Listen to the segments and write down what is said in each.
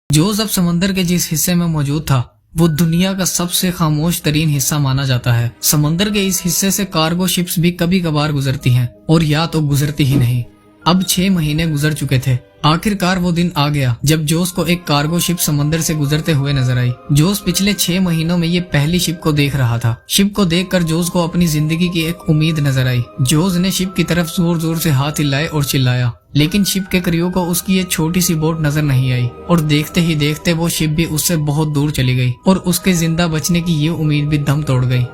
जोस अब समंदर के जिस हिस्से में मौजूद था वो दुनिया का सबसे खामोश तरीन हिस्सा माना जाता है। समंदर के इस हिस्से से कार्गो शिप्स भी कभी कभार गुजरती हैं और या तो गुजरती ही नहीं। अब 6 महीने गुजर चुके थे। आखिरकार वो दिन आ गया जब जोस को एक कार्गो शिप समंदर से गुजरते हुए नजर आई। जोस पिछले 6 महीनों में ये पहली शिप को देख रहा था। शिप को देखकर जोस को अपनी जिंदगी की एक उम्मीद नजर आई। जोस ने शिप की तरफ जोर जोर से हाथ हिलाए और चिल्लाया, लेकिन शिप के क्रियो को उसकी ये छोटी सी बोट नजर नहीं आई और देखते ही देखते वो शिप भी उससे बहुत दूर चली गई और उसके जिंदा बचने की ये उम्मीद भी दम तोड़ गई।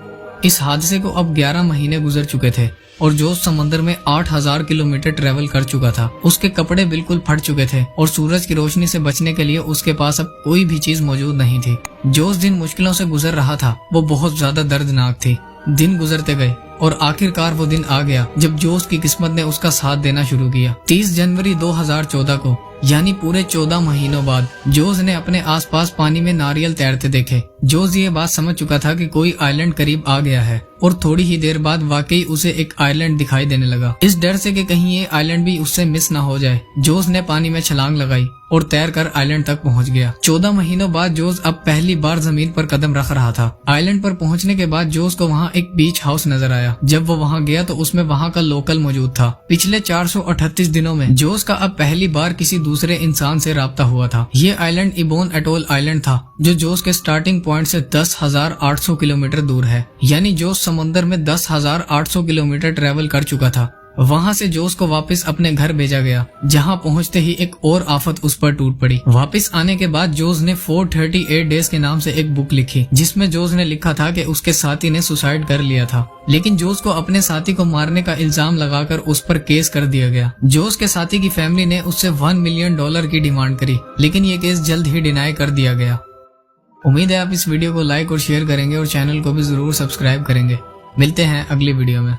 इस हादसे को अब 11 महीने गुजर चुके थे और जोस समंदर में 8000 किलोमीटर ट्रेवल कर चुका था। उसके कपड़े बिल्कुल फट चुके थे और सूरज की रोशनी से बचने के लिए उसके पास अब कोई भी चीज मौजूद नहीं थी। जोस जिन मुश्किलों से गुजर रहा था वो बहुत ज्यादा दर्दनाक थी। दिन गुजरते गए और आखिरकार वो दिन आ गया जब जोस की किस्मत ने उसका साथ देना शुरू किया। 30 जनवरी 2014 को यानी पूरे 14 महीनों बाद जोस ने अपने आसपास पानी में नारियल तैरते देखे। जोस ये बात समझ चुका था कि कोई आइलैंड करीब आ गया है और थोड़ी ही देर बाद वाकई उसे एक आइलैंड दिखाई देने लगा। इस डर से कि कहीं ये आइलैंड भी उससे मिस ना हो जाए, जोस ने पानी में छलांग लगाई और तैरकर आइलैंड तक पहुंच गया। 14 महीनों बाद जोस अब पहली बार जमीन पर कदम रख रहा था। आइलैंड पर पहुंचने के बाद जोस को वहां एक बीच हाउस नजर आया। जब वो वहां गया तो उसमें वहां का लोकल मौजूद था। पिछले 438 दिनों में जोस का अब पहली बार किसी दूसरे इंसान से राब्ता हुआ था। ये आइलैंड इबोन एटोल आइलैंड था जो जोस के स्टार्टिंग पॉइंट से 10,800 किलोमीटर दूर है। यानी जोस समंदर में 10,800 किलोमीटर ट्रेवल कर चुका था। वहां से जोस को वापस अपने घर भेजा गया, जहां पहुंचते ही एक और आफत उस पर टूट पड़ी। वापस आने के बाद जोस ने 438 डेज के नाम से एक बुक लिखी, जिसमें जोस ने लिखा था कि उसके साथी ने सुसाइड कर लिया था, लेकिन जोस को अपने साथी को मारने का इल्जाम लगाकर उस पर केस कर दिया गया। जोस के साथी की फैमिली ने उससे $1 मिलियन की डिमांड करी, लेकिन ये केस जल्द ही डिनाई कर दिया गया। उम्मीद है आप इस वीडियो को लाइक और शेयर करेंगे और चैनल को भी जरूर सब्सक्राइब करेंगे। मिलते हैं अगली वीडियो में।